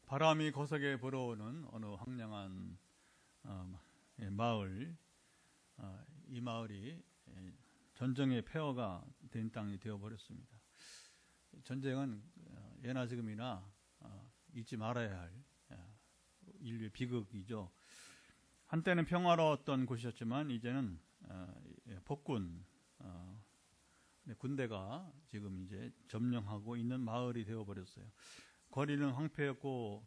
바람이 거세게 불어오는 어느 황량한 마을, 이 마을이 전쟁의 폐허가 된 땅이 되어버렸습니다. 전쟁은 예나 지금이나 잊지 말아야 할 인류의 비극이죠. 한때는 평화로웠던 곳이었지만 이제는 폭군, 군대가 지금 이제 점령하고 있는 마을이 되어버렸어요. 거리는 황폐했고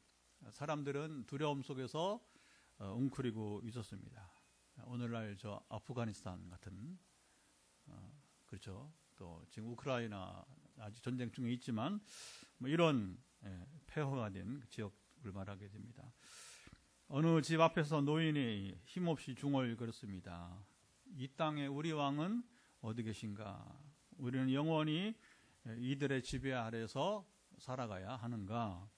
사람들은 두려움 속에서 웅크리고 있었습니다. 오늘날 저 아프가니스탄 같은 그렇죠. 또 지금 우크라이나 아직 전쟁 중에 있지만 뭐 이런 폐허가 된 지역을 말하게 됩니다. 어느 집 앞에서 노인이 힘없이 중얼거렸습니다. 이 땅에 우리 왕은 어디 계신가? 우리는 영원히 이들의 지배 아래서 살아가야 하는가?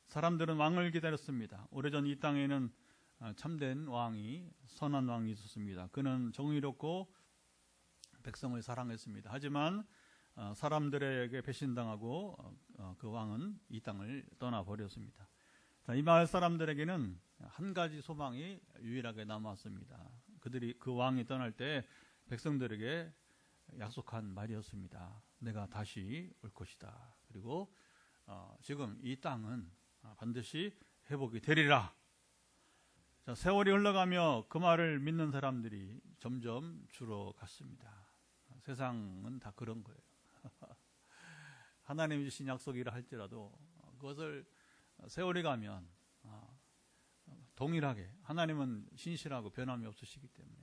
사람들은 왕을 기다렸습니다. 오래전 이 땅에는 참된 왕이, 선한 왕이 있었습니다. 그는 정의롭고 백성을 사랑했습니다. 하지만 사람들에게 배신당하고 그 왕은 이 땅을 떠나버렸습니다. 자, 이 마을 사람들에게는 한 가지 소망이 유일하게 남았습니다. 그들이 그 왕이 떠날 때 백성들에게 약속한 말이었습니다. 내가 다시 올 것이다. 그리고 지금 이 땅은 반드시 회복이 되리라. 자, 세월이 흘러가며 그 말을 믿는 사람들이 점점 줄어갔습니다. 세상은 다 그런 거예요. 하나님이 주신 약속이라 할지라도 그것을 세월이 가면 동일하게, 하나님은 신실하고 변함이 없으시기 때문에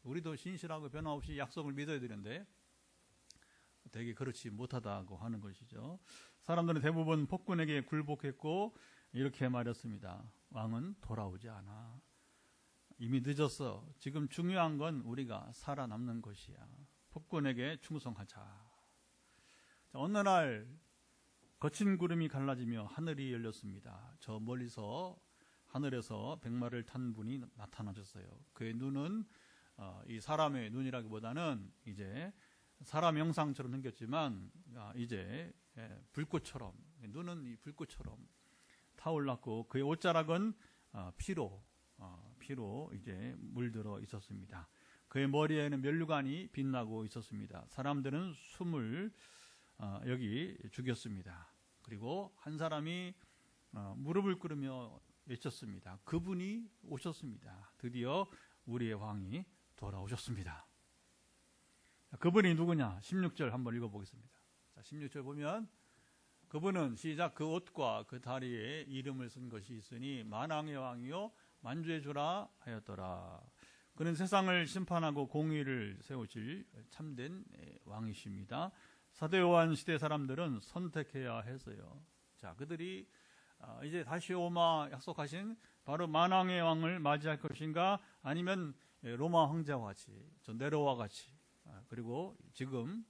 우리도 신실하고 변함없이 약속을 믿어야 되는데 되게 그렇지 못하다고 하는 것이죠. 사람들은 대부분 폭군에게 굴복했고 이렇게 말했습니다. 왕은 돌아오지 않아. 이미 늦었어. 지금 중요한 건 우리가 살아남는 것이야. 폭군에게 충성하자. 자, 어느 날 거친 구름이 갈라지며 하늘이 열렸습니다. 저 멀리서 하늘에서 백마를 탄 분이 나타나셨어요. 그의 눈은 이 사람의 눈이라기보다는 이제 사람 형상처럼 생겼지만 이제 불꽃처럼, 눈은 이 불꽃처럼 타올랐고 그의 옷자락은 피로 이제 물들어 있었습니다. 그의 머리에는 면류관이 빛나고 있었습니다. 사람들은 숨을 여기 죽였습니다. 그리고 한 사람이 무릎을 꿇으며 외쳤습니다. 그분이 오셨습니다. 드디어 우리의 왕이 돌아오셨습니다. 그분이 누구냐? 16절 한번 읽어보겠습니다. 자, 16절 보면 그분은 시작 그 옷과 그 다리에 이름을 쓴 것이 있으니 만왕의 왕이요 만주의 주라 하였더라. 그는 세상을 심판하고 공의를 세우실 참된 왕이십니다. 사도 요한 시대 사람들은 선택해야 했어요. 자, 그들이 이제 다시 오마 약속하신 바로 만왕의 왕을 맞이할 것인가, 아니면 로마 황제와 같이, 저 네로와 같이, 그리고 지금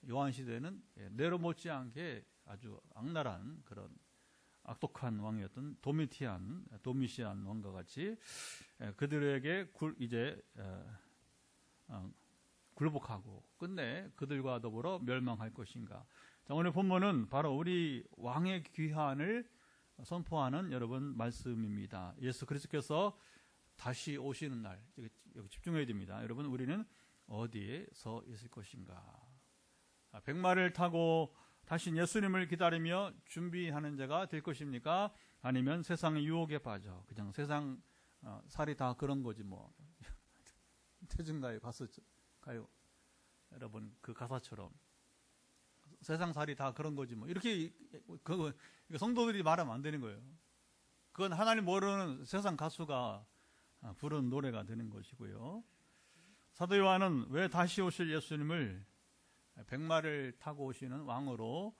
요한 시대는 네로 못지않게 아주 악랄한 그런 악독한 왕이었던 도미시안 왕과 같이 그들에게 이제 굴복하고 끝내 그들과 더불어 멸망할 것인가. 자, 오늘 본문은 바로 우리 왕의 귀환을 선포하는 여러분 말씀입니다. 예수 그리스도께서 다시 오시는 날, 여기 집중해야 됩니다. 여러분, 우리는 어디에 서 있을 것인가? 백마를 타고 다시 예수님을 기다리며 준비하는 자가 될 것입니까? 아니면 세상의 유혹에 빠져 그냥 세상 살이 다 그런 거지 뭐. 태중가요 가요 여러분, 그 가사처럼 세상 살이 다 그런 거지 뭐, 이렇게 성도들이 말하면 안 되는 거예요. 그건 하나님 모르는 세상 가수가 부른 노래가 되는 것이고요. 사도 요한은 왜 다시 오실 예수님을 백마를 타고 오시는 왕으로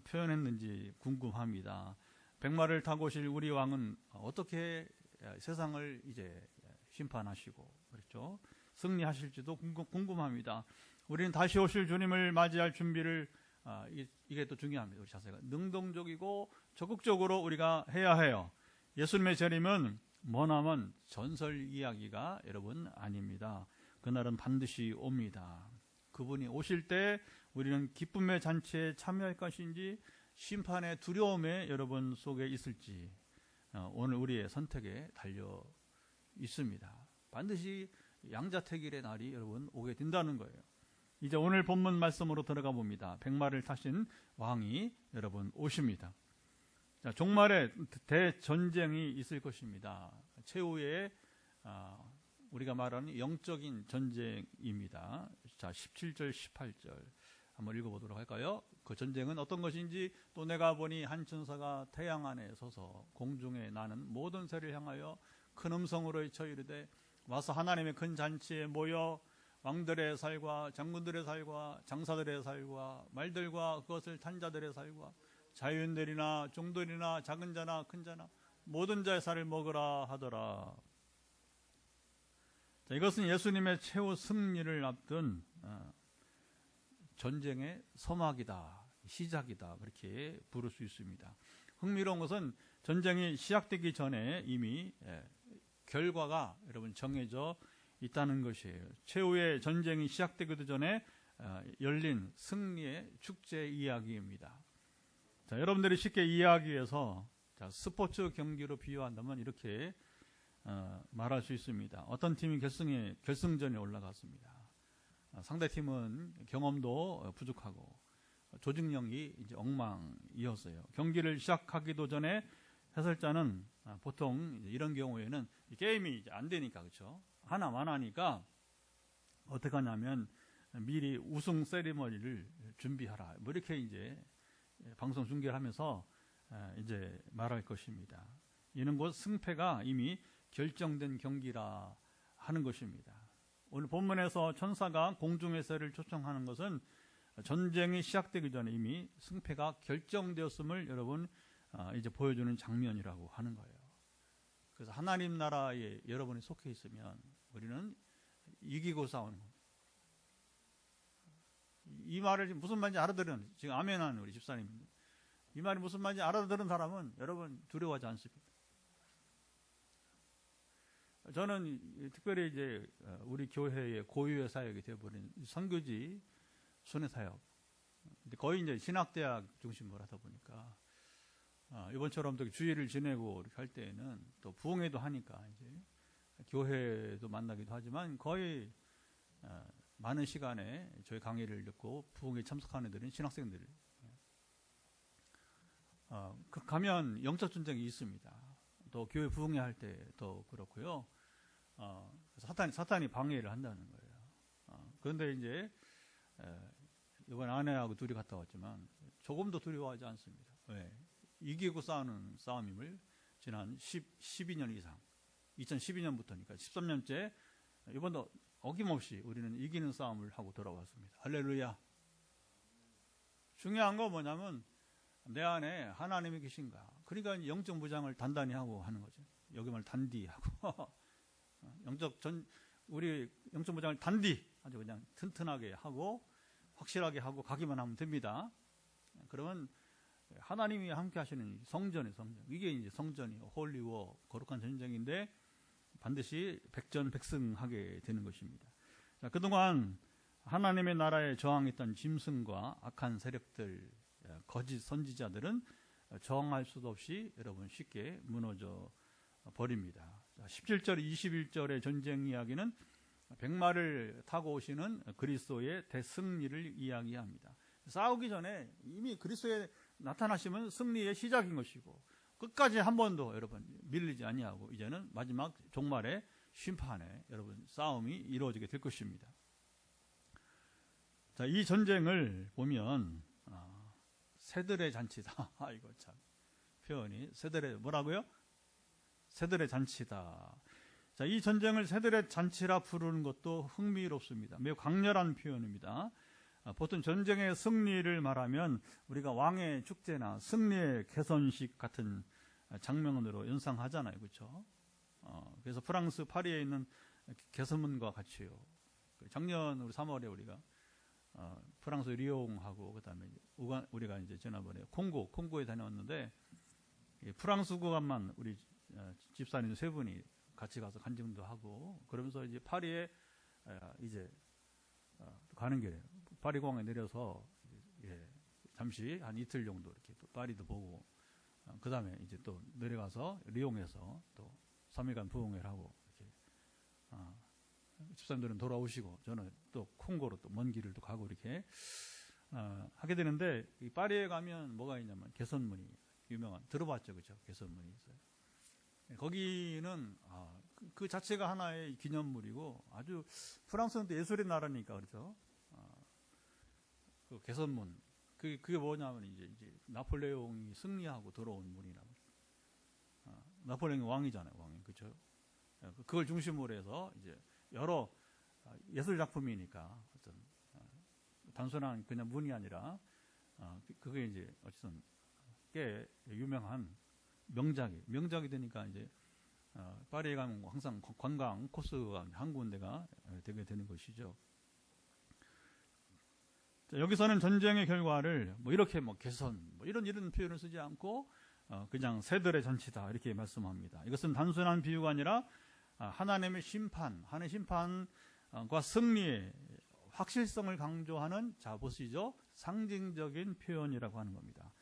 표현했는지 궁금합니다. 백마를 타고 오실 우리 왕은 어떻게 세상을 이제 심판하시고 그렇죠? 승리하실지도 궁금합니다. 우리는 다시 오실 주님을 맞이할 준비를 이게 또 중요합니다. 우리 자세가 능동적이고 적극적으로 우리가 해야 해요. 예수님의 재림은 머나먼 전설 이야기가 여러분 아닙니다. 그날은 반드시 옵니다. 그분이 오실 때 우리는 기쁨의 잔치에 참여할 것인지 심판의 두려움에 여러분 속에 있을지, 오늘 우리의 선택에 달려 있습니다. 반드시 양자택일의 날이 여러분 오게 된다는 거예요. 이제 오늘 본문 말씀으로 들어가 봅니다. 백마를 타신 왕이 여러분 오십니다. 자, 종말에 대전쟁이 있을 것입니다. 최후의 우리가 말하는 영적인 전쟁입니다. 자, 17절 18절 한번 읽어보도록 할까요? 그 전쟁은 어떤 것인지, 또 내가 보니 한 천사가 태양 안에 서서 공중에 나는 모든 새를 향하여 큰 음성으로 외쳐 이르되 와서 하나님의 큰 잔치에 모여 왕들의 살과 장군들의 살과 장사들의 살과 말들과 그것을 탄 자들의 살과 자유인들이나 종들이나 작은 자나 큰 자나 모든 자의 살을 먹으라 하더라. 자, 이것은 예수님의 최후 승리를 앞둔 전쟁의 서막이다, 시작이다, 그렇게 부를 수 있습니다. 흥미로운 것은 전쟁이 시작되기 전에 이미 결과가 여러분 정해져 있다는 것이에요. 최후의 전쟁이 시작되기도 전에 열린 승리의 축제 이야기입니다. 자, 여러분들이 쉽게 이해하기 위해서 스포츠 경기로 비유한다면 이렇게 말할 수 있습니다. 어떤 팀이 결승전에 올라갔습니다. 상대팀은 경험도 부족하고 조직력이 이제 엉망이었어요. 경기를 시작하기도 전에 해설자는 보통 이런 경우에는 게임이 이제 안 되니까, 그렇죠? 하나만 하니까 어떻게 하냐면 미리 우승 세리머니를 준비하라, 뭐 이렇게 이제 방송 중계를 하면서 이제 말할 것입니다. 이는 곧 승패가 이미 결정된 경기라 하는 것입니다. 오늘 본문에서 천사가 공중의 새를 초청하는 것은 전쟁이 시작되기 전에 이미 승패가 결정되었음을 여러분 이제 보여주는 장면이라고 하는 거예요. 그래서 하나님 나라에 여러분이 속해 있으면 우리는 이기고 싸우는 겁니다. 이 말을 무슨 말인지 알아들은, 지금 아멘하는 우리 집사님입니다. 이 말이 무슨 말인지 알아들은 사람은 여러분 두려워하지 않습니다. 저는 특별히 이제 우리 교회의 고유의 사역이 되어버린 선교지 순회 사역, 거의 이제 신학대학 중심으로 하다 보니까 이번처럼 또 주일을 지내고 이렇게 할 때에는 또 부흥회도 하니까 이제 교회도 만나기도 하지만 거의 많은 시간에 저희 강의를 듣고 부흥회에 참석하는 애들은 신학생들. 가면 영적 전쟁이 있습니다. 또 교회 부흥회 할 때도 그렇고요. 사탄이 방해를 한다는 거예요. 그런데 이제 이번 아내하고 둘이 갔다 왔지만 조금도 두려워하지 않습니다. 왜? 이기고 싸우는 싸움임을 지난 12년 이상, 2012년부터니까 13년째 이번도 어김없이 우리는 이기는 싸움을 하고 돌아왔습니다. 할렐루야. 중요한 거 뭐냐면 내 안에 하나님이 계신가. 그러니까 영적 무장을 단단히 하고 하는 거죠. 여기 말 단디하고 우리 영적 무장을 단디 아주 그냥 튼튼하게 하고 확실하게 하고 가기만 하면 됩니다. 그러면 하나님이 함께 하시는 성전. 이게 이제 성전이요. 홀리워, 거룩한 전쟁인데 반드시 백전백승하게 되는 것입니다. 자, 그동안 하나님의 나라에 저항했던 짐승과 악한 세력들, 거짓 선지자들은 저항할 수도 없이 여러분 쉽게 무너져 버립니다. 17절, 21절의 전쟁 이야기는 백마를 타고 오시는 그리스도의 대승리를 이야기합니다. 싸우기 전에 이미 그리스도에 나타나시면 승리의 시작인 것이고 끝까지 한 번도 여러분 밀리지 아니하고 이제는 마지막 종말의 심판에 여러분 싸움이 이루어지게 될 것입니다. 자, 이 전쟁을 보면 새들의 잔치다. 이거 참 표현이 새들의 뭐라고요? 새들의 잔치다. 자, 이 전쟁을 새들의 잔치라 부르는 것도 흥미롭습니다. 매우 강렬한 표현입니다. 보통 전쟁의 승리를 말하면 우리가 왕의 축제나 승리의 개선식 같은 장면으로 연상하잖아요, 그렇죠? 그래서 프랑스 파리에 있는 개선문과 같이요. 작년 우리 3월에 우리가 프랑스 리옹하고 그다음에 우리가 이제 지난번에 콩고에 다녀왔는데 프랑스 국가만 우리 집사님 세 분이 같이 가서 간증도 하고 그러면서 이제 파리에 이제 가는 길에 파리 공항에 내려서 잠시 한 이틀 정도 이렇게 파리도 보고 그 다음에 이제 또 내려가서 리옹에서 또 3일간 부흥회를 하고 이렇게 집사님들은 돌아오시고 저는 또 콩고로 또 먼 길을 또 가고 이렇게 하게 되는데 이 파리에 가면 뭐가 있냐면 개선문이 유명한 들어봤죠, 그렇죠? 개선문이 있어요. 거기는 그 자체가 하나의 기념물이고 아주 프랑스는 또 예술의 나라니까 그렇죠. 그 개선문 그게 뭐냐면 이제 나폴레옹이 승리하고 들어온 문이라고. 나폴레옹이 왕이잖아요, 왕이 그렇죠. 그걸 중심으로 해서 이제 여러 예술 작품이니까 어떤 단순한 그냥 문이 아니라 그게 이제 어쨌든 꽤 유명한 명작이 되니까 이제 파리에 가면 항상 관광 코스가 한 군데가 되게 되는 것이죠. 자, 여기서는 전쟁의 결과를 뭐 이렇게 뭐 개선 뭐 이런 표현을 쓰지 않고 그냥 새들의 잔치다 이렇게 말씀합니다. 이것은 단순한 비유가 아니라 하나님의 심판의 심판과 승리의 확실성을 강조하는 자 보시죠. 상징적인 표현이라고 하는 겁니다.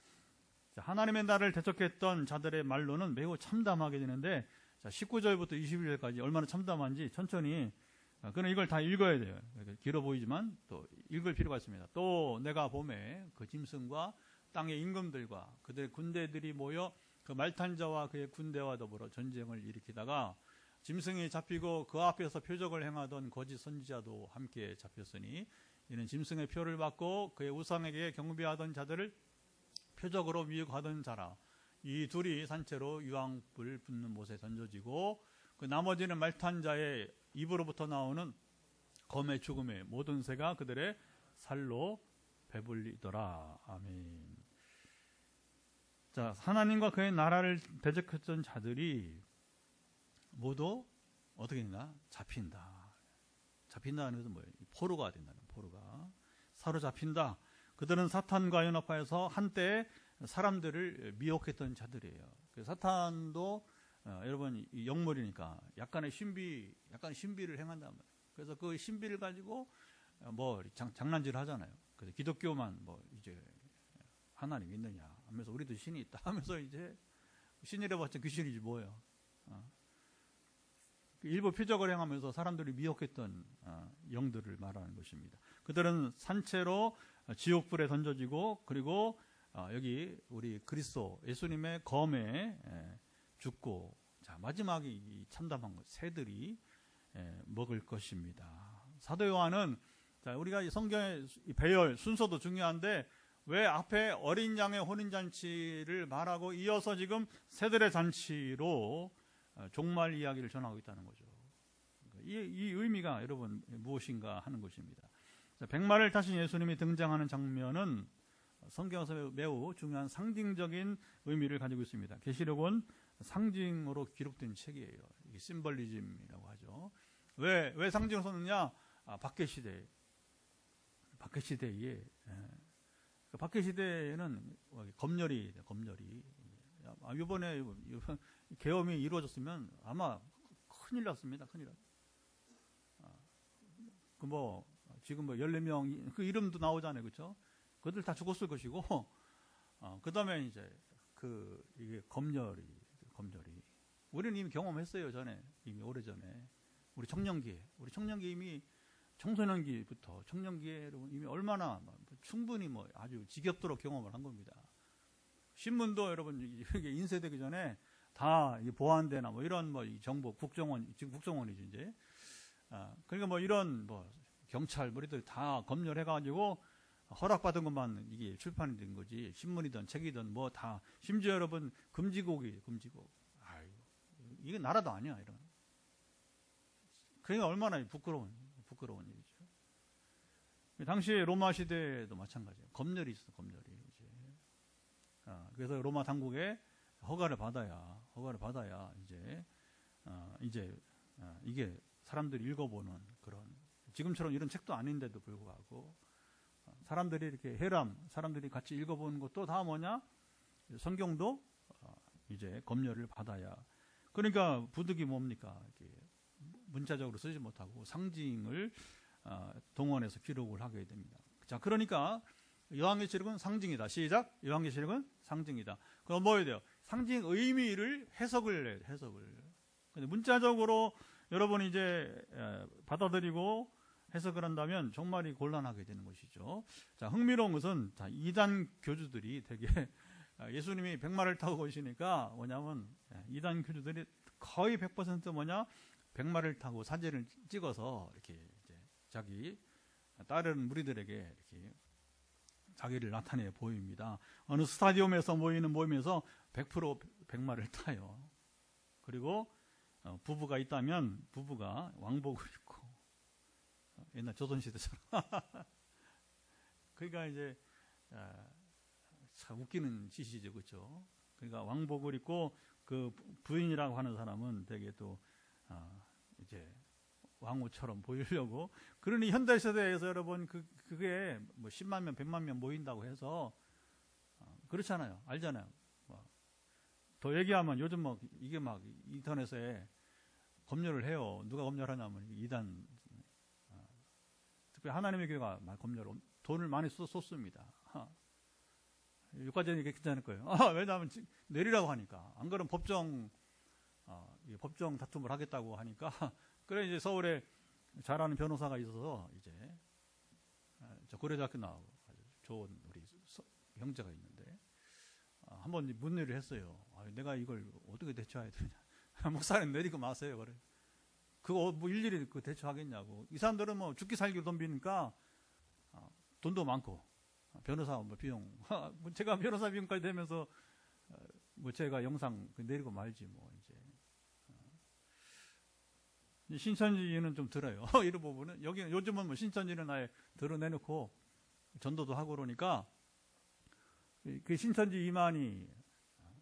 자, 하나님의 나라를 대적했던 자들의 말로는 매우 참담하게 되는데 자, 19절부터 21절까지 얼마나 참담한지 천천히 그는 이걸 다 읽어야 돼요. 길어 보이지만 또 읽을 필요가 있습니다. 또 내가 봄에 그 짐승과 땅의 임금들과 그들의 군대들이 모여 그 말탄자와 그의 군대와 더불어 전쟁을 일으키다가 짐승이 잡히고 그 앞에서 표적을 행하던 거짓 선지자도 함께 잡혔으니 이는 짐승의 표를 받고 그의 우상에게 경배하던 자들을 표적으로 미혹하던 자라. 이 둘이 산채로 유황불 붙는 못에 던져지고 그 나머지는 말탄자의 입으로부터 나오는 검의 죽음에 모든 새가 그들의 살로 배불리더라. 아멘. 자, 하나님과 그의 나라를 대적했던 자들이 모두 어떻게 되나? 잡힌다는 것은 뭐예요? 포로가 된다는 포로가 사로잡힌다. 그들은 사탄과 연합하여서 한때 사람들을 미혹했던 자들이에요. 사탄도 여러분 영물이니까 약간의 신비를 행한단 말이에요. 그래서 그 신비를 가지고 뭐 장난질을 하잖아요. 그래서 기독교만 뭐 이제 하나님 있느냐 하면서 우리도 신이 있다 하면서 이제 신이라봤자 귀신이지 뭐예요. 일부 표적을 행하면서 사람들이 미혹했던 영들을 말하는 것입니다. 그들은 산채로 지옥불에 던져지고 그리고 여기 우리 그리스도 예수님의 검에 죽고 자 마지막에 이 참담한 것 새들이 먹을 것입니다. 사도 요한은 자 우리가 성경의 배열 순서도 중요한데 왜 앞에 어린 양의 혼인잔치를 말하고 이어서 지금 새들의 잔치로 종말 이야기를 전하고 있다는 거죠. 이 의미가 여러분 무엇인가 하는 것입니다. 자, 백마를 타신 예수님이 등장하는 장면은 성경에서 매우 중요한 상징적인 의미를 가지고 있습니다. 계시록은 상징으로 기록된 책이에요. 이게 심벌리즘이라고 하죠. 왜 상징을 썼느냐? 박해 시대에 박해 시대에는 검열이 이번에 계엄이 이루어졌으면 아마 큰일 났습니다. 지금 14명 그 이름도 나오잖아요. 그렇죠? 그들 다 죽었을 것이고 그다음에 이제 이게 검열이 우리는 이미 경험했어요. 이미 오래전에 우리 청년기에 이미 청소년기부터 청년기에 이미 얼마나 충분히 아주 지겹도록 경험을 한 겁니다. 신문도 여러분 이게 인쇄되기 전에 다 보안대나 이런 정보 국정원 지금 국정원이죠 이제 그러니까 이런 경찰 우리들 다 검열해가지고 허락받은 것만 이게 출판이 된 거지 신문이든 책이든 다 심지어 여러분 금지곡 이게 나라도 아니야 이런. 그러니까 얼마나 부끄러운 일이죠. 당시에 로마 시대도 마찬가지예요. 검열이 있어 검열이 이제. 그래서 로마 당국에 허가를 받아야 이제 이게 사람들이 읽어보는 그런 지금처럼 이런 책도 아닌데도 불구하고 사람들이 이렇게 사람들이 같이 읽어보는 것도 다 뭐냐? 성경도 이제 검열을 받아야. 그러니까 부득이 뭡니까? 이렇게 문자적으로 쓰지 못하고 상징을 동원해서 기록을 하게 됩니다. 자, 그러니까 요한계시록은 상징이다. 시작. 요한계시록은 상징이다. 그럼 뭐해야 돼요? 상징 의미를 해석을 해요. 해석을. 근데 문자적으로 여러분이 이제 받아들이고 해석을 한다면 정말이 곤란하게 되는 것이죠. 자, 흥미로운 것은 이단 교주들이 되게 예수님이 백마를 타고 오시니까 뭐냐면 이단 교주들이 거의 100% 뭐냐 백마를 타고 사진을 찍어서 이렇게 이제 자기 다른 무리들에게 이렇게 자기를 나타내 보입니다. 어느 스타디움에서 모이는 모임에서 100% 백마를 타요. 그리고 부부가 있다면 부부가 왕복을 입고 옛날 조선시대처럼 그러니까 이제 참 웃기는 짓이죠, 그렇죠? 그러니까 왕복을 입고 그 부인이라고 하는 사람은 되게 또 이제 왕후처럼 보이려고. 그러니 현대 시대에서 여러분 그게 뭐 10만 명, 100만 명 모인다고 해서 그렇잖아요, 알잖아요. 더 얘기하면 요즘 뭐 이게 막 인터넷에 검열을 해요. 누가 검열하냐면 이단, 특히 하나님의 교회가 막 검열을 돈을 많이 쏟습니다. 육가전이 괜찮을 거예요. 왜냐하면 내리라고 하니까. 안 그러면 법정 다툼을 하겠다고 하니까. 그래 이제 서울에 잘하는 변호사가 있어서 이제 저 고려대학교 나오고 아주 좋은 우리 형제가 있는데 한번 문의를 했어요. 내가 이걸 어떻게 대처해야 되냐. 목사님 내리고 마세요. 그래. 그거 뭐 일일이 그 대처하겠냐고. 이 사람들은 뭐 죽기 살기 돈 비니까 돈도 많고 변호사 뭐 비용 제가 변호사 비용까지 되면서 뭐 제가 영상 내리고 말지 뭐 이제 신천지는 좀 들어요. 이런 부분은 여기 요즘은 뭐 신천지는 아예 드러내놓고 전도도 하고 그러니까 그 신천지 이만희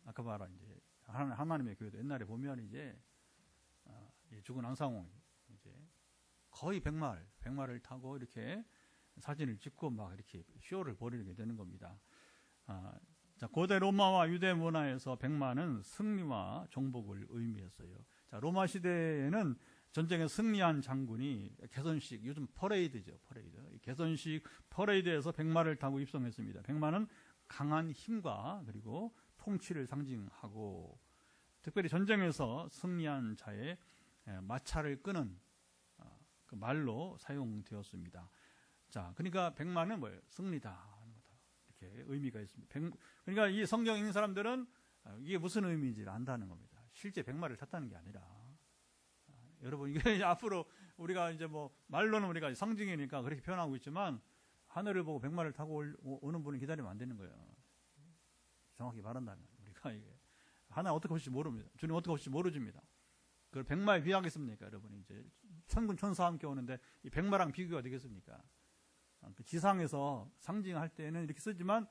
아까 말한 이제 하나님의 교회도 옛날에 보면 이제 죽은 안상홍 이제 거의 백마를 타고 이렇게 사진을 찍고 막 이렇게 쇼를 벌이게 되는 겁니다. 자, 고대 로마와 유대 문화에서 백마는 승리와 정복을 의미했어요. 자, 로마 시대에는 전쟁에 승리한 장군이 개선식, 요즘 퍼레이드죠, 퍼레이드. 개선식 퍼레이드에서 백마를 타고 입성했습니다. 백마는 강한 힘과 그리고 통치를 상징하고 특별히 전쟁에서 승리한 자의 마차를 끄는 그 말로 사용되었습니다. 자, 그러니까 백마는 뭐예요? 승리다 하는 거다. 이렇게 의미가 있습니다. 그러니까 이 성경 읽는 사람들은 이게 무슨 의미인지를 안다는 겁니다. 실제 백마를 탔다는 게 아니라 여러분 이게 앞으로 우리가 이제 뭐 말로는 우리가 상징이니까 그렇게 표현하고 있지만 하늘을 보고 백마를 타고 오는 분은 기다리면 안 되는 거예요. 정확히 말한다면 우리가 이게 하나 어떻게 올지 모릅니다. 주님 어떻게 올지 모르집니다. 그걸 백마에 비하겠습니까? 여러분 이제 천군 천사와 함께 오는데 이 백마랑 비교가 되겠습니까? 그 지상에서 상징할 때는 이렇게 쓰지만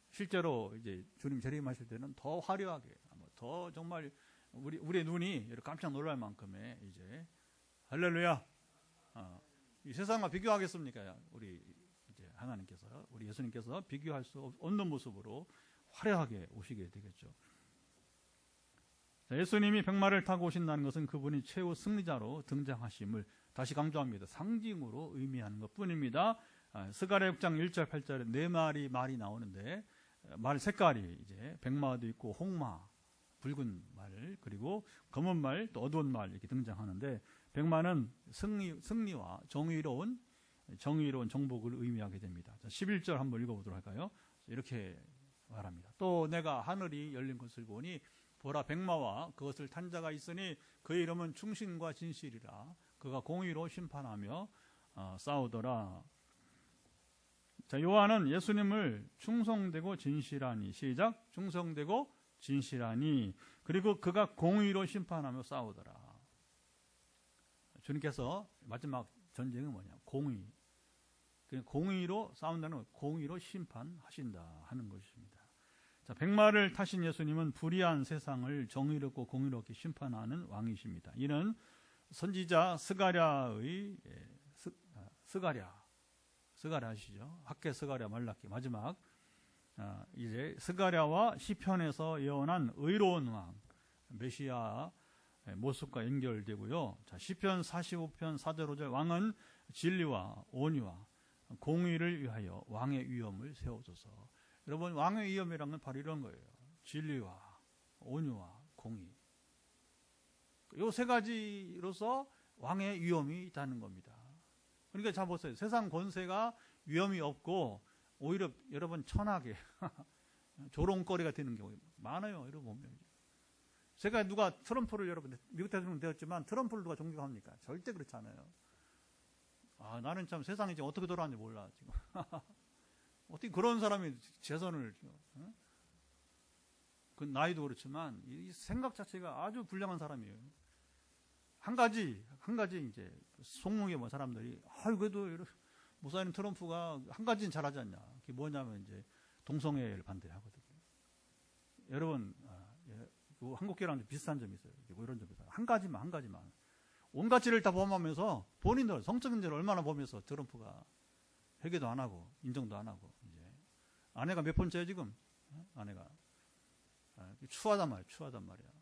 실제로 이제 주님 재림하실 때는 더 화려하게, 더 정말 우리의 눈이 이렇게 깜짝 놀랄 만큼의 이제 할렐루야. 이 세상과 비교하겠습니까? 우리 이제 하나님께서, 우리 예수님께서 비교할 수 없는 모습으로 화려하게 오시게 되겠죠. 자, 예수님이 백마를 타고 오신다는 것은 그분이 최후 승리자로 등장하심을 다시 강조합니다. 상징으로 의미하는 것 뿐입니다. 스가랴 6장 1절 8절에 네 마리 말이 나오는데 말 색깔이 이제 백마도 있고 홍마, 붉은 말, 그리고 검은 말, 또 어두운 말 이렇게 등장하는데 백마는 승리와 정의로운 정복을 의미하게 됩니다. 자, 11절 한번 읽어보도록 할까요? 이렇게 말합니다. 또 내가 하늘이 열린 것을 보니 보라 백마와 그것을 탄 자가 있으니 그의 이름은 충신과 진실이라. 그가 공의로 심판하며 싸우더라. 자, 요한은 예수님을 충성되고 진실하니, 시작, 충성되고 진실하니, 그리고 그가 공의로 심판하며 싸우더라. 주님께서 마지막 전쟁은 뭐냐? 공의. 공의로 싸운다는 건 공의로 심판하신다 하는 것입니다. 자, 백마를 타신 예수님은 불의한 세상을 정의롭고 공의롭게 심판하는 왕이십니다. 이는 선지자 스가랴의 스가랴 아시죠? 학개 스가랴 말라기 마지막 이제 스가랴와 시편에서 예언한 의로운 왕 메시아 모습과 연결되고요. 자, 시편 45편 4절 5절 왕은 진리와 온유와 공의를 위하여 왕의 위엄을 세워줘서. 여러분 왕의 위엄이란 건 바로 이런 거예요. 진리와 온유와 공의. 이 세 가지로서 왕의 위엄이 있다는 겁니다. 그러니까 잘 보세요. 세상 권세가 위엄이 없고 오히려 여러분 천하게 조롱거리가 되는 경우 많아요. 여러분 보면. 제가 누가 트럼프를 여러분 미국 대통령 되었지만 트럼프를 누가 존경합니까? 절대 그렇지 않아요. 아, 나는 참 세상이 지금 어떻게 돌아가는지 몰라 지금. 어떻게 그런 사람이 재선을 그 나이도 그렇지만 이 생각 자체가 아주 불량한 사람이에요. 한 가지 이제 속물의 뭐 사람들이 그래도 목사님 트럼프가 한 가지는 잘하지 않냐. 그게 뭐냐면 이제 동성애를 반대하거든요. 여러분 한국계랑 비슷한 점이 있어요. 뭐 이런 점이 있어요. 한 가지만 온 가지를 다 포함하면서 본인들 성적인 죄를 얼마나 보면서 트럼프가 회개도 안 하고 인정도 안 하고 이제 아내가 몇 번째예요 지금 아내가 추하단 말이야.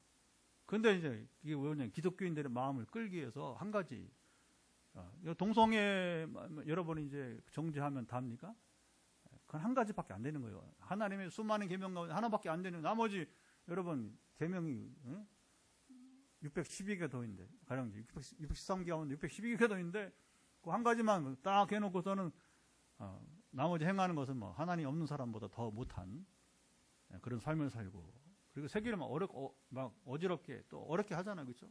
근데 이제 이게 뭐냐 기독교인들의 마음을 끌기 위해서 한 가지 동성애 여러분이 이제 정죄하면 답니까? 그건 한 가지밖에 안 되는 거예요. 하나님의 수많은 계명 가운데 하나밖에 안 되는 나머지 여러분 계명이 612개 더 있는데 가령 613개 가운데 612개 더 있는데 그 한 가지만 딱 해놓고서는 나머지 행하는 것은 뭐 하나님 없는 사람보다 더 못한 그런 삶을 살고 그리고 세계를 막 어지럽게 또 어렵게 하잖아요, 그렇죠?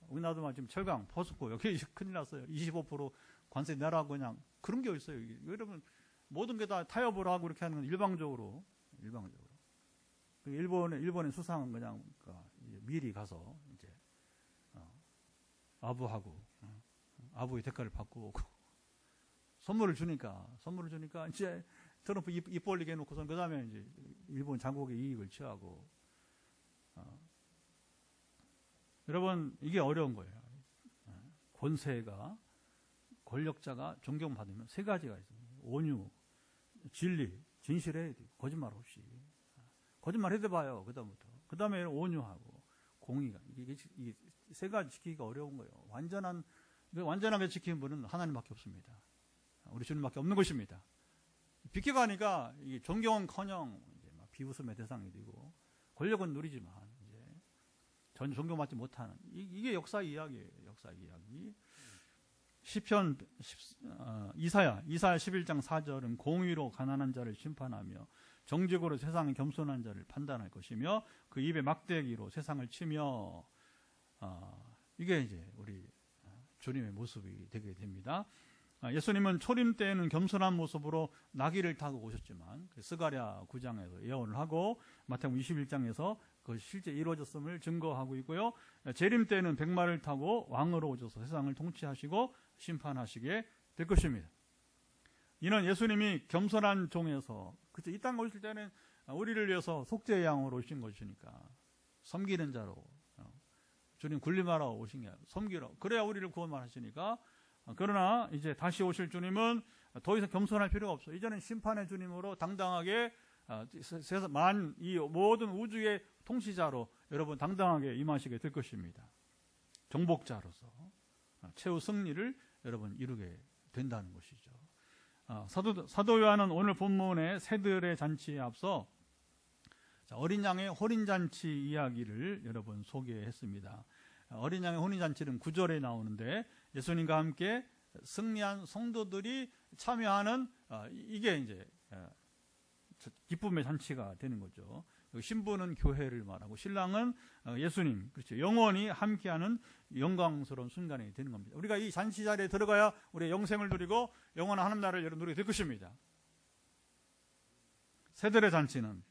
우리나라도 막 지금 철강, 포스코 여기 큰일 났어요. 25% 관세 내라고 그냥 그런 게 있어요. 여러분 모든 게 다 타협을 하고 이렇게 하는 건 일방적으로. 일본의 수상은 그냥 미리 가서 이제 아부하고 아부의 대가를 받고 오고 선물을 주니까 이제 트럼프 입 벌리게 해놓고선 그 다음에 이제 일본 장국의 이익을 취하고 여러분 이게 어려운 거예요. 권세가 권력자가 존경받으면 세 가지가 있습니다. 온유, 진리, 진실해야 돼요. 거짓말 없이. 거짓말 해대봐요. 그 다음에 온유하고 공의가 이게 세 가지 지키기가 어려운 거예요. 완전하게 지키는 분은 하나님밖에 없습니다. 우리 주님밖에 없는 것입니다. 비켜가니까 이게 존경은커녕 이제 막 비웃음의 대상이 되고 권력은 누리지만 이제 전혀 존경받지 못하는 이게 역사 이야기예요. 역사 이야기. 시편 이사야 11장 4절은 공의로 가난한 자를 심판하며 정직으로 세상의 겸손한 자를 판단할 것이며 그 입에 막대기로 세상을 치며 이게 이제 우리 주님의 모습이 되게 됩니다. 예수님은 초림 때에는 겸손한 모습으로 나귀를 타고 오셨지만 스가랴 9장에서 예언을 하고 마태복음 21장에서 그 실제 이루어졌음을 증거하고 있고요. 재림 때에는 백마를 타고 왕으로 오셔서 세상을 통치하시고 심판하시게 될 것입니다. 이는 예수님이 겸손한 종에서 그쵸 이 땅에 오실 때는 우리를 위해서 속죄의 양으로 오신 것이니까 섬기는 자로 주님 군림하러 오신 게 아니라 섬기러 그래야 우리를 구원만 하시니까 그러나 이제 다시 오실 주님은 더 이상 겸손할 필요가 없어요. 이제는 심판의 주님으로 당당하게 이 모든 우주의 통치자로 여러분 당당하게 임하시게 될 것입니다. 정복자로서 최후 승리를 여러분 이루게 된다는 것이죠. 사도 요한은 오늘 본문의 새들의 잔치에 앞서 어린 양의 혼인잔치 이야기를 여러분 소개했습니다. 어린 양의 혼인잔치는 9절에 나오는데 예수님과 함께 승리한 성도들이 참여하는 이게 이제 기쁨의 잔치가 되는 거죠. 신부는 교회를 말하고 신랑은 예수님, 그렇죠. 영원히 함께하는 영광스러운 순간이 되는 겁니다. 우리가 이 잔치 자리에 들어가야 우리의 영생을 누리고 영원한 하나님 나라를 여러분 누리게 될 것입니다. 새들의 잔치는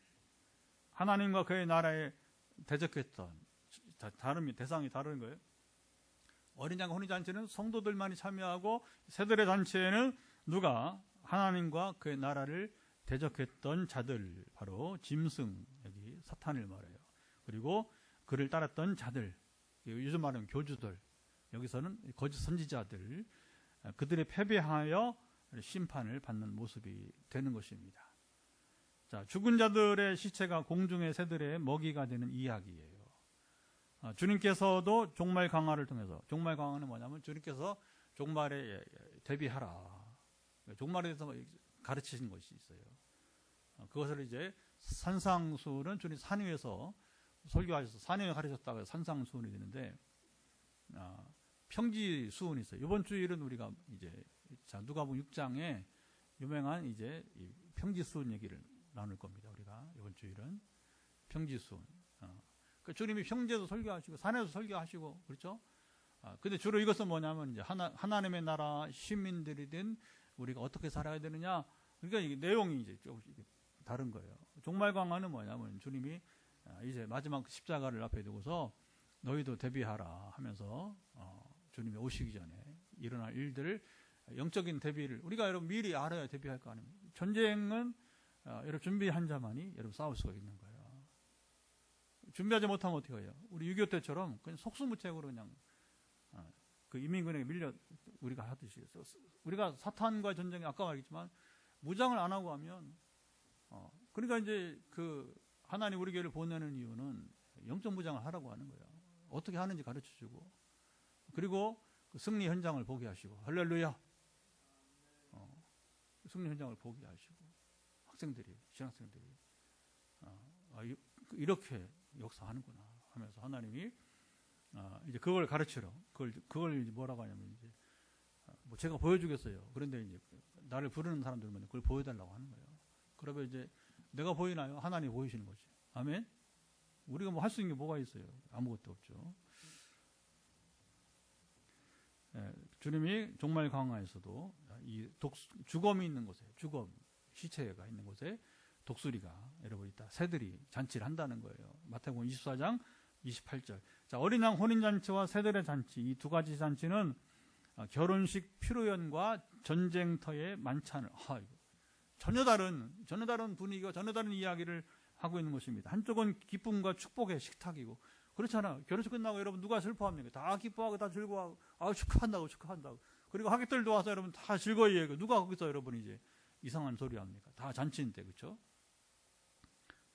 하나님과 그의 나라에 대적했던 대상이 다른 거예요. 어린 양 혼인잔치는 성도들만이 참여하고 새들의 잔치에는 누가 하나님과 그의 나라를 대적했던 자들 바로 짐승 여기 사탄을 말해요. 그리고 그를 따랐던 자들 요즘 말하는 교주들 여기서는 거짓 선지자들 그들이 패배하여 심판을 받는 모습이 되는 것입니다. 자, 죽은 자들의 시체가 공중의 새들의 먹이가 되는 이야기예요. 주님께서도 종말 강화를 통해서 종말 강화는 뭐냐면 주님께서 종말에 대비하라. 종말에 대해서 가르치신 것이 있어요. 그것을 이제 산상수훈은 주님 산 위에서 설교하셔서 산 위에 가르쳤다가 산상수훈이 되는데, 평지수훈이 있어요. 이번 주일은 우리가 이제 누가복음 6장에 유명한 이제 이 평지수훈 얘기를 나눌 겁니다. 우리가 이번 주일은 평지수훈. 그 주님이 평지에서 설교하시고 산에서 설교하시고 그렇죠. 근데 주로 이것은 뭐냐면 이제 하나님의 나라 시민들이든 우리가 어떻게 살아야 되느냐. 그러니까 이게 내용이 이제 조금씩 다른 거예요. 종말광화는 뭐냐면 주님이 이제 마지막 십자가를 앞에 두고서 너희도 대비하라 하면서 주님이 오시기 전에 일어날 일들을 영적인 대비를 우리가 여러분 미리 알아야 대비할 거 아닙니까? 전쟁은 여러분 준비한 자만이 여러분 싸울 수가 있는 거예요. 준비하지 못하면 어떻게 해요? 우리 6.25 때처럼 그냥 속수무책으로 그냥 그 인민군에게 밀려 우리가 하듯이 우리가 사탄과 전쟁에 아까 말했지만 무장을 안 하고 하면 그러니까 이제 그 하나님 우리 교회를 보내는 이유는 영적 무장을 하라고 하는 거예요. 어떻게 하는지 가르쳐주고 그리고 그 승리 현장을 보게 하시고 할렐루야. 승리 현장을 보게 하시고 학생들이 신학생들이 이렇게 역사하는구나 하면서 하나님이 이제 그걸 가르치러 그걸 이제 뭐라고 하냐면 이제 뭐 제가 보여주겠어요. 그런데 이제 나를 부르는 사람들만 그걸 보여달라고 하는 거예요. 그러면 이제 내가 보이나요? 하나님이 보이시는 거지. 아멘. 우리가 뭐 할 수 있는 게 뭐가 있어요? 아무것도 없죠. 주님이 종말 강화에서도 이 주검이 있는 곳에 시체가 있는 곳에 독수리가 여러분 있다. 새들이 잔치를 한다는 거예요. 마태복음 24장 28절. 자, 어린 양 혼인잔치와 새들의 잔치 이 두 가지 잔치는 결혼식 피로연과 전쟁터의 만찬을 전혀 다른 분위기와 전혀 다른 이야기를 하고 있는 것입니다. 한쪽은 기쁨과 축복의 식탁이고 그렇잖아요. 결혼식 끝나고 여러분 누가 슬퍼합니까? 다 기뻐하고 다 즐거워하고 축하한다고 그리고 하객들도 와서 여러분 다 즐거이 얘기하고 누가 거기서 여러분 이제 이상한 소리 합니까? 다 잔치인데 그렇죠?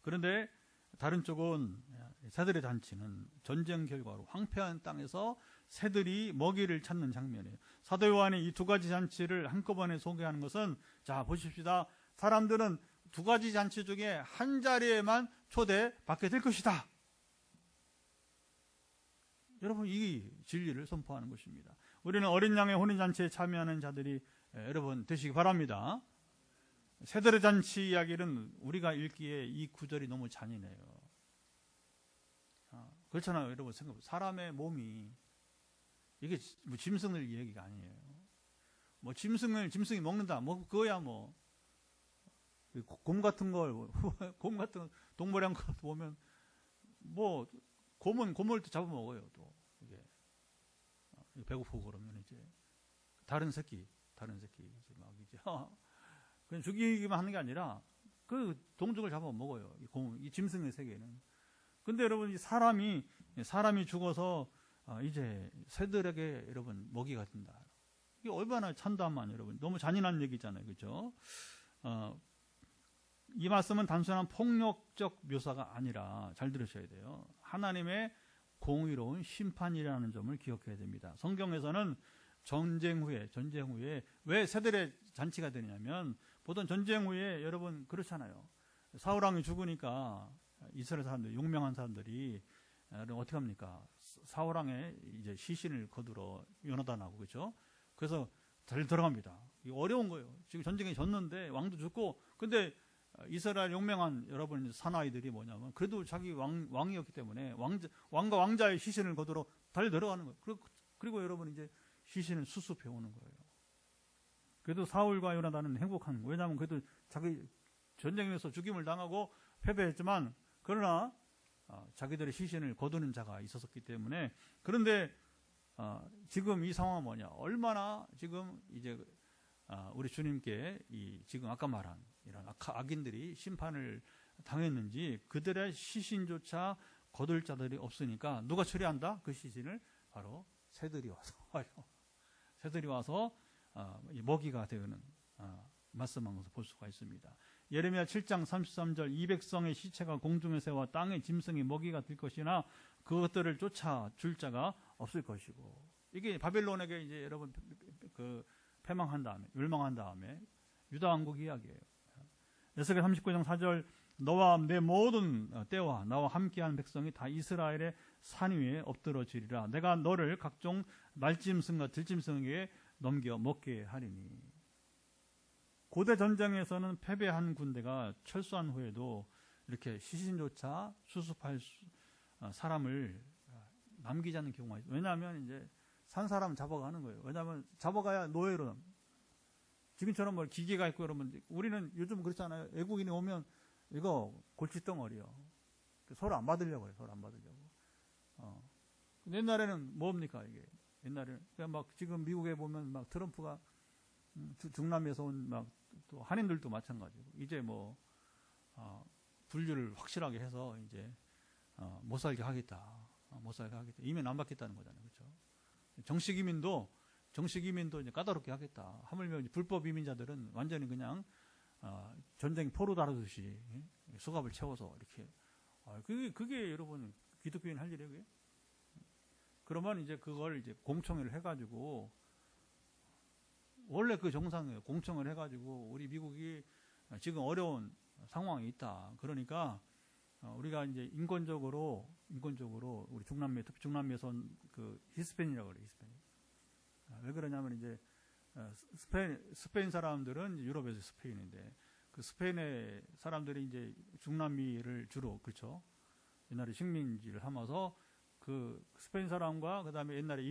그런데 다른 쪽은 새들의 잔치는 전쟁 결과로 황폐한 땅에서 새들이 먹이를 찾는 장면이에요. 사도 요한이 이 두 가지 잔치를 한꺼번에 소개하는 것은 자 보십시다. 사람들은 두 가지 잔치 중에 한 자리에만 초대받게 될 것이다. 여러분 이 진리를 선포하는 것입니다. 우리는 어린 양의 혼인잔치에 참여하는 자들이 여러분 되시기 바랍니다. 새들의 잔치 이야기는 우리가 읽기에 이 구절이 너무 잔인해요. 그렇잖아요. 여러분 생각해보세요. 사람의 몸이 이게 뭐 짐승을 얘기가 아니에요. 뭐 짐승이 먹는다. 뭐 그거야 뭐 곰 같은 동물양 것 보면 뭐 곰을 또 잡아먹어요. 또 이게 배고프고 그러면 이제 다른 새끼 이제 막 이제 그냥 죽이기만 하는 게 아니라 그 동족을 잡아먹어요. 이 짐승의 세계는. 근데 여러분 이 사람이 죽어서 이제 새들에게 여러분 먹이가 된다. 이게 얼마나 참담한 여러분 너무 잔인한 얘기잖아요, 그렇죠? 이 말씀은 단순한 폭력적 묘사가 아니라 잘 들으셔야 돼요. 하나님의 공의로운 심판이라는 점을 기억해야 됩니다. 성경에서는 전쟁 후에 왜 새들의 잔치가 되냐면 보통 전쟁 후에 여러분 그렇잖아요. 사울 왕이 죽으니까 이스라엘 사람들 용맹한 사람들이 어떻게 합니까? 사울 왕의 이제 시신을 거두러 요나단하고 그렇죠? 그래서 잘 들어갑니다. 이거 어려운 거예요. 지금 전쟁에 졌는데 왕도 죽고 근데 이스라엘 용맹한 여러분 사나이들이 뭐냐면 그래도 자기 왕이었기 때문에 왕과 왕자의 시신을 거두러 달려들어가는 거예요. 그리고 여러분 이제 시신을 수습해 오는 거예요. 그래도 사울과 요나단은 행복한 거예요. 왜냐하면 그래도 자기 전쟁에서 죽임을 당하고 패배했지만 그러나 자기들의 시신을 거두는 자가 있었기 때문에 그런데 지금 이 상황은 뭐냐? 얼마나 지금 이제 우리 주님께 지금 아까 말한 이런 악인들이 심판을 당했는지 그들의 시신조차 거둘 자들이 없으니까 누가 처리한다? 그 시신을 바로 새들이 와서 먹이가 되는 말씀한 것을 볼 수가 있습니다. 예레미야 7장 33절 이 백성의 시체가 공중에 새와 땅의 짐승이 먹이가 될 것이나 그것들을 쫓아 줄 자가 없을 것이고 이게 바벨론에게 이제 여러분 멸망한 다음에 유다 왕국 이야기예요. 에스겔 39장 4절 너와 내 모든 때와 나와 함께한 백성이 다 이스라엘의 산 위에 엎드러지리라. 내가 너를 각종 말짐승과 들짐승에게 넘겨 먹게 하리니. 고대 전쟁에서는 패배한 군대가 철수한 후에도 이렇게 시신조차 수습할 사람을 남기지 않는 경우가 있어요. 왜냐하면 이제 산 사람 잡아가는 거예요. 왜냐하면 잡아가야 노예로. 지금처럼 뭐 기계가 있고 그러면 우리는 요즘 그렇잖아요. 외국인이 오면 이거 골칫덩어리요. 서로 안 받으려고 해요. 서로 안 받으려고. 옛날에는 뭡니까 이게? 옛날에는 그냥 막 지금 미국에 보면 막 트럼프가 중남미에서 온 막 또 한인들도 마찬가지고 이제 뭐 분류를 확실하게 해서 이제 못 살게 하겠다. 못 살게 하겠다. 이민 안 받겠다는 거잖아요. 그렇죠? 정식 이민도 이제 까다롭게 하겠다. 하물며 불법 이민자들은 완전히 그냥 전쟁 포로 다루듯이 수갑을 채워서 이렇게. 그게 여러분 기독교인 할 일이에요. 그게? 그러면 이제 그걸 이제 공청회를 해가지고 원래 그 정상이에요. 공청을 해가지고 우리 미국이 지금 어려운 상황이 있다. 그러니까 우리가 이제 인권적으로 우리 중남미, 특히 중남미에서 그 히스패닉이라고 그래요. 히스패닉. 왜 그러냐면 이제 스페인 사람들은 유럽에서 스페인인데 그 스페인의 사람들이 이제 중남미를 주로 그렇죠. 옛날에 식민지를 삼아서 그 스페인 사람과 그 다음에 옛날에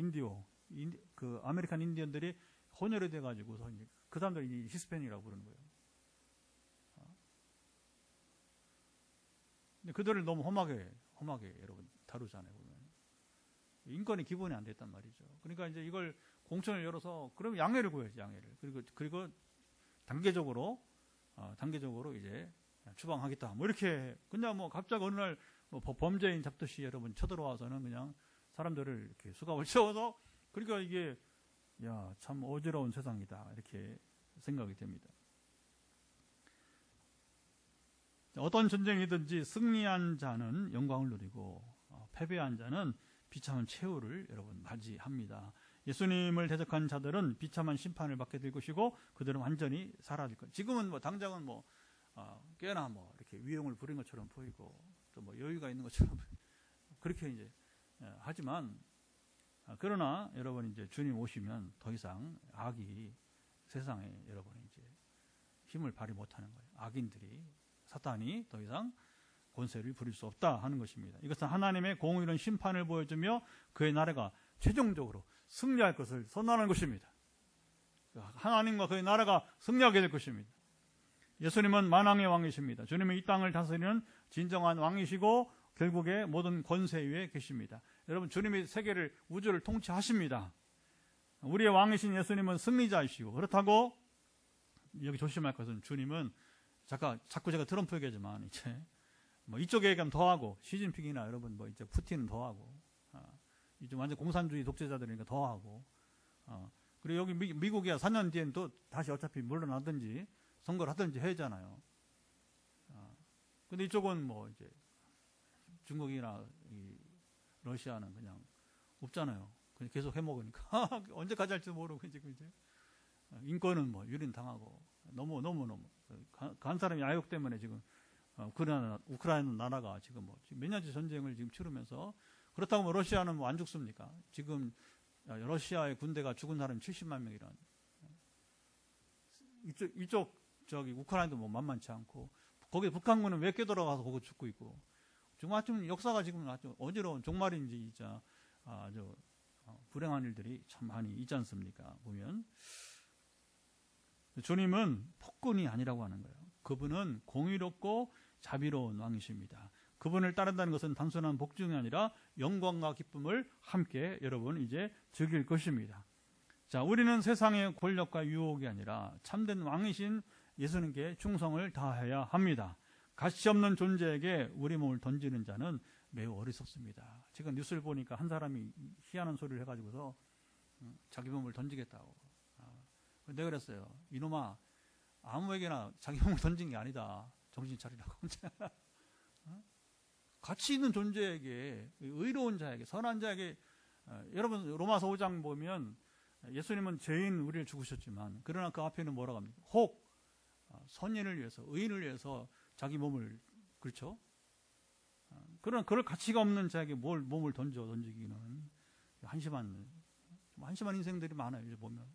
그 아메리칸 인디언들이 혼혈이 돼가지고서 이제 그 사람들이 히스패닉이라고 부르는 거예요. 근데 그들을 너무 험하게 여러분 다루잖아요. 보면 인권이 기본이 안 됐단 말이죠. 그러니까 이제 이걸 공청을 열어서 그러면 양해를 구해야지 양해를. 그리고 단계적으로 이제 추방하겠다. 뭐 이렇게 그냥 뭐 갑자기 어느 날 뭐 범죄인 잡듯이 여러분 쳐들어와서는 그냥 사람들을 이렇게 수갑을 채워서 그러니까 이게 야, 참 어지러운 세상이다. 이렇게 생각이 됩니다. 어떤 전쟁이든지 승리한 자는 영광을 누리고 패배한 자는 비참한 최후를 여러분 맞이합니다. 예수님을 대적한 자들은 비참한 심판을 받게 될 것이고 그들은 완전히 사라질 것. 지금은 뭐 당장은 뭐 꽤나 뭐 이렇게 위용을 부린 것처럼 보이고 또 뭐 여유가 있는 것처럼 그렇게 이제 하지만 그러나 여러분 이제 주님 오시면 더 이상 악이 세상에 여러분 이제 힘을 발휘 못하는 거예요. 악인들이 사탄이 더 이상 권세를 부릴 수 없다 하는 것입니다. 이것은 하나님의 공의로운 심판을 보여주며 그의 나라가 최종적으로 승리할 것을 선언하는 것입니다. 하나님과 그의 나라가 승리하게 될 것입니다. 예수님은 만왕의 왕이십니다. 주님은 이 땅을 다스리는 진정한 왕이시고 결국에 모든 권세 위에 계십니다. 여러분 주님이 세계를 우주를 통치하십니다. 우리의 왕이신 예수님은 승리자이시고 그렇다고 여기 조심할 것은 주님은 자꾸 제가 트럼프 얘기하지만 이제 뭐 이쪽 얘기하면 더하고 시진핑이나 여러분 뭐 이제 푸틴은 더하고 이제 완전 공산주의 독재자들이니까 더하고 그리고 여기 미국이야 4년 뒤엔 또 다시 어차피 물러나든지 선거를 하든지 해야잖아요. 근데 이쪽은 뭐 이제 중국이나 러시아는 그냥 없잖아요. 그냥 계속 해먹으니까 언제까지 할지 모르고 이제 인권은 뭐 유린 당하고 너무 간 사람이 야욕 때문에 지금 우크라이나 나라가 지금 뭐 몇 년째 전쟁을 지금 치르면서 그렇다고 뭐 러시아는 뭐 안 죽습니까? 지금 러시아의 군대가 죽은 사람이 70만 명이란 이쪽 저기 우크라이나도 뭐 만만치 않고 거기 북한군은 왜 깨돌아가서 거기 죽고 있고 정말 좀 역사가 지금 아주 어지러운 종말인지 진짜 아주 불행한 일들이 참 많이 있지 않습니까? 보면 주님은 폭군이 아니라고 하는 거예요. 그분은 공의롭고 자비로운 왕이십니다. 그분을 따른다는 것은 단순한 복종이 아니라 영광과 기쁨을 함께 여러분 이제 즐길 것입니다. 자, 우리는 세상의 권력과 유혹이 아니라 참된 왕이신 예수님께 충성을 다해야 합니다. 가치 없는 존재에게 우리 몸을 던지는 자는 매우 어리석습니다. 지금 뉴스를 보니까 한 사람이 희한한 소리를 해가지고서 자기 몸을 던지겠다고. 내가 그랬어요. 이놈아, 아무에게나 자기 몸을 던진 게 아니다. 정신 차리라고. 가치 있는 존재에게, 의로운 자에게, 선한 자에게, 여러분 로마서 5장 보면 예수님은 죄인 우리를 죽으셨지만 그러나 그 앞에는 뭐라고 합니까? 혹 선인을 위해서, 의인을 위해서 자기 몸을 그렇죠? 그런 가치가 없는 자에게 몸을 던지기는 한심한 인생들이 많아요. 이제 보면.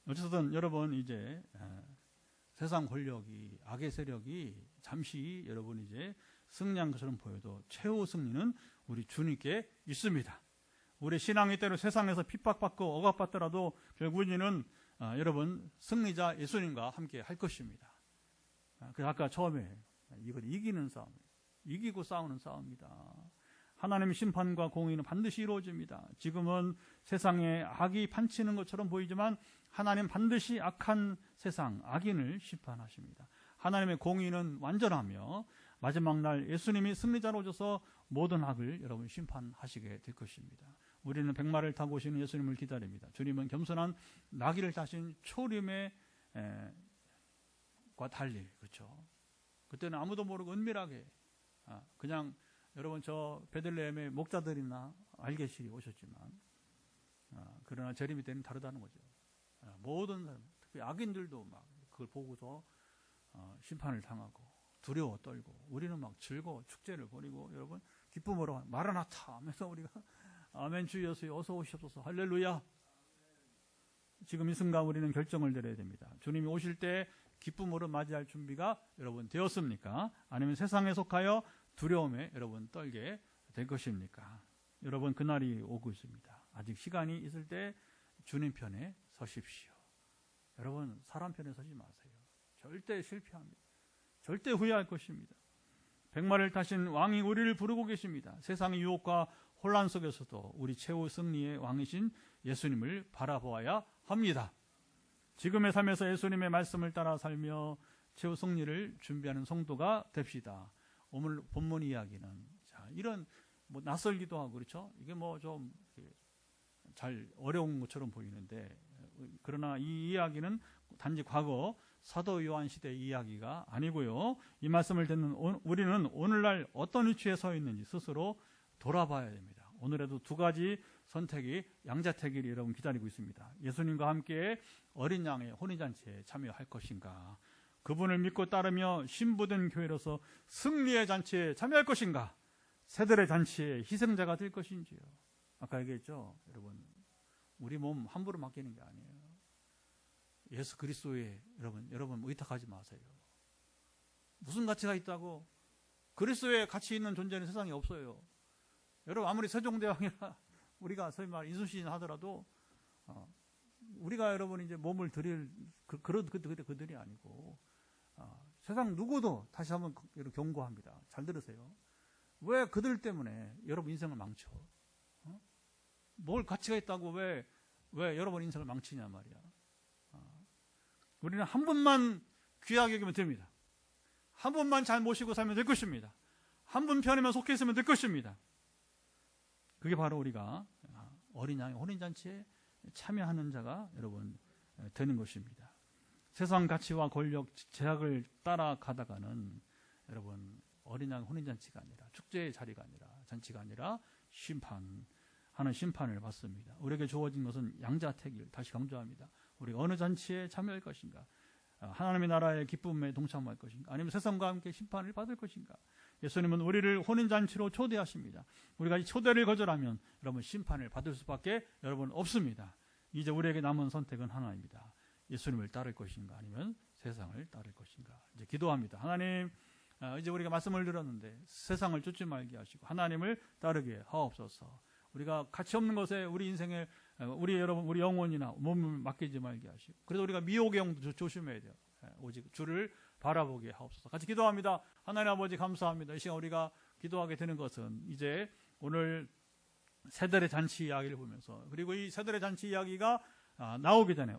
어쨌든 여러분 이제 세상 권력이 악의 세력이 잠시 여러분 이제 승리한 것처럼 보여도 최후 승리는 우리 주님께 있습니다. 우리 신앙이 때로 세상에서 핍박받고 억압받더라도 결국 우리는 여러분 승리자 예수님과 함께 할 것입니다. 그래서 아까 처음에 이걸 이기는 싸움, 이기고 싸우는 싸움이다. 하나님의 심판과 공의는 반드시 이루어집니다. 지금은 세상에 악이 판치는 것처럼 보이지만 하나님 반드시 악한 세상, 악인을 심판하십니다. 하나님의 공의는 완전하며 마지막 날 예수님이 승리자로 오셔서 모든 악을 여러분 심판하시게 될 것입니다. 우리는 백마를 타고 오시는 예수님을 기다립니다. 주님은 겸손한 나귀를 타신 초림의 과 달리, 그렇죠? 그때는 아무도 모르고 은밀하게 그냥 여러분 저 베들레헴의 목자들이나 알게실이 오셨지만 그러나 재림이 때는 다르다는 거죠. 모든 사람, 특히 악인들도 막 그걸 보고서 심판을 당하고 두려워 떨고 우리는 막 즐거워 축제를 벌이고 여러분 기쁨으로 마라나타 하면서 우리가 아멘 주 예수 어서 오시옵소서 할렐루야. 지금 이 순간 우리는 결정을 내려야 됩니다. 주님이 오실 때 기쁨으로 맞이할 준비가 여러분 되었습니까? 아니면 세상에 속하여 두려움에 여러분 떨게 될 것입니까? 여러분 그날이 오고 있습니다. 아직 시간이 있을 때 주님 편에 서십시오. 여러분 사람 편에 서지 마세요. 절대 실패합니다. 절대 후회할 것입니다. 백마를 타신 왕이 우리를 부르고 계십니다. 세상의 유혹과 혼란 속에서도 우리 최후 승리의 왕이신 예수님을 바라보아야 합니다. 지금의 삶에서 예수님의 말씀을 따라 살며 최후 승리를 준비하는 성도가 됩시다. 오늘 본문 이야기는 이런 낯설기도 하고 그렇죠? 이게 좀 잘 어려운 것처럼 보이는데 그러나 이 이야기는 단지 과거 사도 요한 시대의 이야기가 아니고요. 이 말씀을 듣는 우리는 오늘날 어떤 위치에 서 있는지 스스로 돌아봐야 됩니다. 오늘에도 두 가지 선택이 양자택일이 여러분 기다리고 있습니다. 예수님과 함께 어린 양의 혼인잔치에 참여할 것인가? 그분을 믿고 따르며 신부된 교회로서 승리의 잔치에 참여할 것인가? 새들의 잔치에 희생자가 될 것인지요. 아까 얘기했죠. 여러분 우리 몸 함부로 맡기는 게 아니에요. 예수 그리스도에 여러분 의탁하지 마세요. 무슨 가치가 있다고? 그리스도에 가치 있는 존재는 세상에 없어요. 여러분 아무리 세종대왕이나 우리가 소위 말 인수시신 하더라도 우리가 여러분 이제 몸을 드릴 그들이 아니고 세상 누구도 다시 한번 경고합니다. 잘 들으세요. 왜 그들 때문에 여러분 인생을 망쳐? 뭘 가치가 있다고 왜 여러분 인생을 망치냐 말이야. 우리는 한 분만 귀하게 여기면 됩니다. 한 분만 잘 모시고 살면 될 것입니다. 한 분 편에만 속해 있으면 될 것입니다. 그게 바로 우리가 어린 양의 혼인잔치에 참여하는 자가 여러분 되는 것입니다. 세상 가치와 권력, 제약을 따라가다가는 여러분 어린 양 혼인잔치가 아니라 축제의 자리가 아니라 잔치가 아니라 심판하는 심판을 받습니다. 우리에게 주어진 것은 양자택일, 다시 강조합니다. 우리가 어느 잔치에 참여할 것인가? 하나님의 나라의 기쁨에 동참할 것인가? 아니면 세상과 함께 심판을 받을 것인가? 예수님은 우리를 혼인잔치로 초대하십니다. 우리가 이 초대를 거절하면 여러분 심판을 받을 수밖에 여러분 없습니다. 이제 우리에게 남은 선택은 하나입니다. 예수님을 따를 것인가? 아니면 세상을 따를 것인가? 이제 기도합니다. 하나님, 이제 우리가 말씀을 들었는데 세상을 쫓지 말게 하시고 하나님을 따르게 하옵소서. 우리가 가치 없는 것에 우리 인생에 우리 영혼이나 몸을 맡기지 말게 하시고 그래서 우리가 미혹의 영도 조심해야 돼요. 오직 주를 바라보게 하옵소서. 같이 기도합니다. 하나님 아버지 감사합니다. 이 시간 우리가 기도하게 되는 것은 이제 오늘 새들의 잔치 이야기를 보면서 그리고 이 새들의 잔치 이야기가 나오기 전에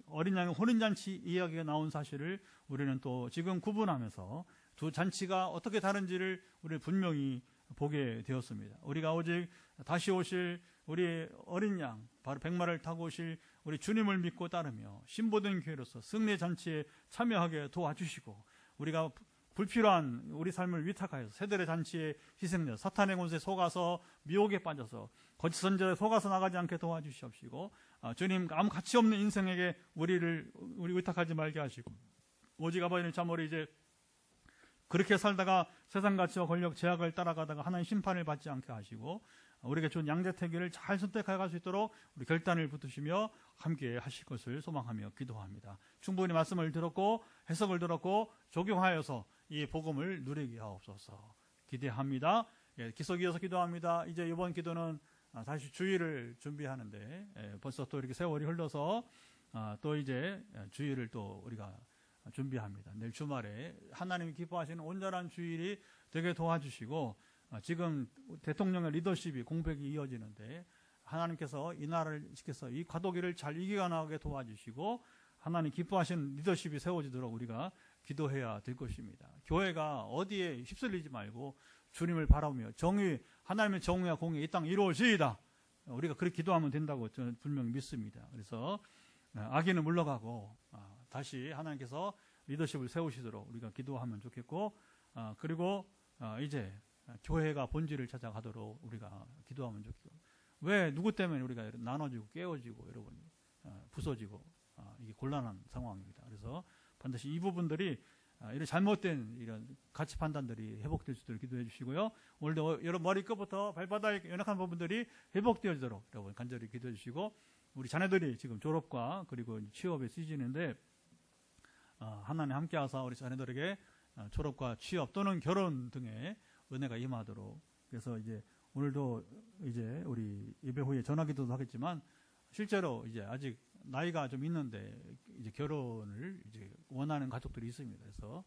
어린 양의 혼인잔치 이야기가 나온 사실을 우리는 또 지금 구분하면서 두 잔치가 어떻게 다른지를 우리 분명히 보게 되었습니다. 우리가 오직 다시 오실 우리 어린 양, 바로 백마를 타고 오실 우리 주님을 믿고 따르며 신보된 교회로서 승리 잔치에 참여하게 도와주시고 우리가 불필요한 우리 삶을 위탁하여서 새들의 잔치에 희생되어 사탄의 권세에 속아서 미혹에 빠져서 거짓 선지자에 속아서 나가지 않게 도와주시옵시고 주님 아무 가치 없는 인생에게 우리 의탁하지 말게 하시고 오직 아버지는 참으로 이제 그렇게 살다가 세상 가치와 권력 제약을 따라가다가 하나님 심판을 받지 않게 하시고 우리에게 좋은 양자택일을 잘 선택해 갈 수 있도록 우리 결단을 붙으시며 함께 하실 것을 소망하며 기도합니다. 충분히 말씀을 들었고 해석을 들었고 적용하여서 이 복음을 누리게 하옵소서. 기대합니다. 예, 기석 이어서 기도합니다. 이제 이번 기도는 다시 주일을 준비하는데 벌써 또 이렇게 세월이 흘러서 또 이제 주일을 또 우리가 준비합니다. 내일 주말에 하나님이 기뻐하시는 온전한 주일이 되게 도와주시고 지금 대통령의 리더십이 공백이 이어지는데 하나님께서 이 나라를 지켜서 이 과도기를 잘 이겨나가게 도와주시고 하나님 기뻐하시는 리더십이 세워지도록 우리가 기도해야 될 것입니다. 교회가 어디에 휩쓸리지 말고 주님을 바라보며 정의, 하나님의 정의와 공의 이 땅 이루어지이다. 우리가 그렇게 기도하면 된다고 저는 분명히 믿습니다. 그래서 악인은 물러가고 다시 하나님께서 리더십을 세우시도록 우리가 기도하면 좋겠고 그리고 이제 교회가 본질을 찾아가도록 우리가 기도하면 좋겠고 왜 누구 때문에 우리가 나눠지고 깨어지고 여러분 부서지고 이게 곤란한 상황입니다. 그래서 반드시 이 부분들이 이런 잘못된 이런 가치 판단들이 회복될 수 있도록 기도해 주시고요. 오늘도 여러분 머리끝부터 발바닥에 연약한 부분들이 회복되어지도록 여러분 간절히 기도해 주시고 우리 자녀들이 지금 졸업과 그리고 취업의 시즌인데 하나님 함께하사 우리 자녀들에게 졸업과 취업 또는 결혼 등의 은혜가 임하도록 그래서 이제 오늘도 이제 우리 예배 후에 전화기도도 하겠지만 실제로 이제 아직 나이가 좀 있는데 이제 결혼을 이제 원하는 가족들이 있습니다. 그래서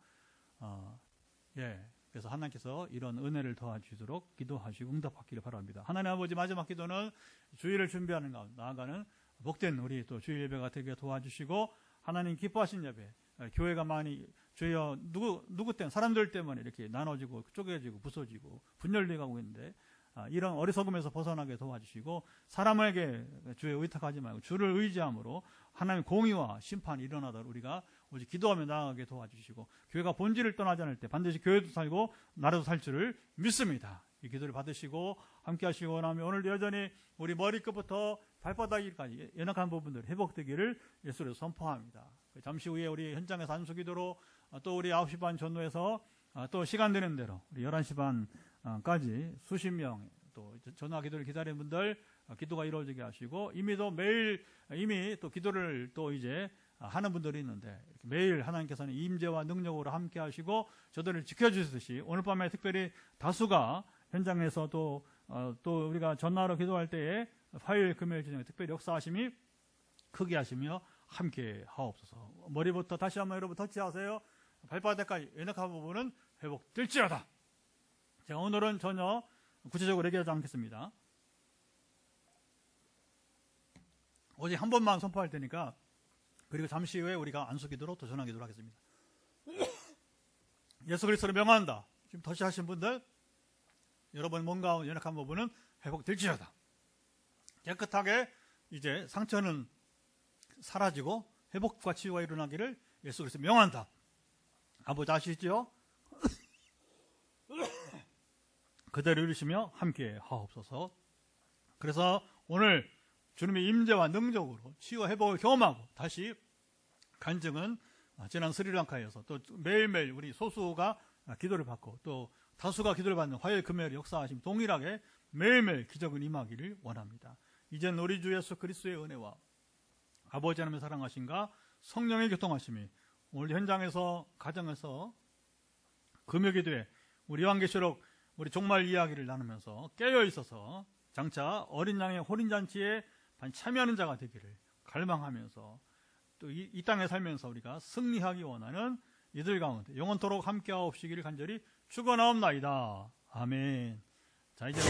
그래서 하나님께서 이런 은혜를 도와주시도록 기도하시고 응답받기를 바랍니다. 하나님 아버지 마지막 기도는 주일을 준비하는 가운데 나아가는 복된 우리 또 주일 예배가 되게 도와주시고 하나님 기뻐하신 예배 교회가 많이 주여 누구 때문에 사람들 때문에 이렇게 나눠지고 쪼개지고 부서지고 분열되고 있는데 이런 어리석음에서 벗어나게 도와주시고 사람에게 주에 의탁하지 말고 주를 의지함으로 하나님의 공의와 심판이 일어나도록 우리가 오직 기도하며 나아가게 도와주시고 교회가 본질을 떠나지 않을 때 반드시 교회도 살고 나라도 살 줄을 믿습니다. 이 기도를 받으시고 함께 하시기 원하며 오늘도 여전히 우리 머리끝부터 발바닥까지 연약한 부분들 회복되기를 예수로 선포합니다. 잠시 후에 우리 현장에서 안수기도로 또 우리 9시 반 전후에서 또 시간 되는 대로 우리 11시 반까지 수십 명 또 전화 기도를 기다리는 분들 기도가 이루어지게 하시고 이미 또 기도를 또 이제 하는 분들이 있는데 이렇게 매일 하나님께서는 임재와 능력으로 함께 하시고 저들을 지켜주시듯이 오늘 밤에 특별히 다수가 현장에서 또 우리가 전화로 기도할 때에 화요일 금요일 저녁에 특별히 역사하심이 크게 하시며 함께 하옵소서. 머리부터 다시 한번 여러분 터치하세요. 발바닥까지 연약한 부분은 회복될지어다. 제가 오늘은 전혀 구체적으로 얘기하지 않겠습니다. 오직 한 번만 선포할 테니까 그리고 잠시 후에 우리가 안수기도로 또 전화기도를 하겠습니다. 예수 그리스도를 명한다. 지금 터치하신 분들 여러분 몸과 연약한 부분은 회복될지어다. 깨끗하게 이제 상처는 사라지고 회복과 치유가 일어나기를 예수 그리스도 명한다. 아버지 아시죠? 그대로 이루시며 함께 하옵소서. 그래서 오늘 주님의 임재와 능력으로 치유와 회복을 경험하고 다시 간증은 지난 스리랑카에서 또 매일매일 우리 소수가 기도를 받고 또 다수가 기도를 받는 화요일 금요일 역사하심 동일하게 매일매일 기적은 임하기를 원합니다. 이제는 우리 주 예수 그리스도의 은혜와 아버지 하나님의 사랑하심과 성령의 교통하심이 오늘 현장에서 가정에서 금요기도에 우리 요한계시록 우리 종말 이야기를 나누면서 깨어 있어서 장차 어린 양의 혼인잔치에 참여하는 자가 되기를 갈망하면서 또 이 땅에 살면서 우리가 승리하기 원하는 이들 가운데 영원토록 함께하옵시기를 간절히 축원하옵나이다. 아멘. 자 이제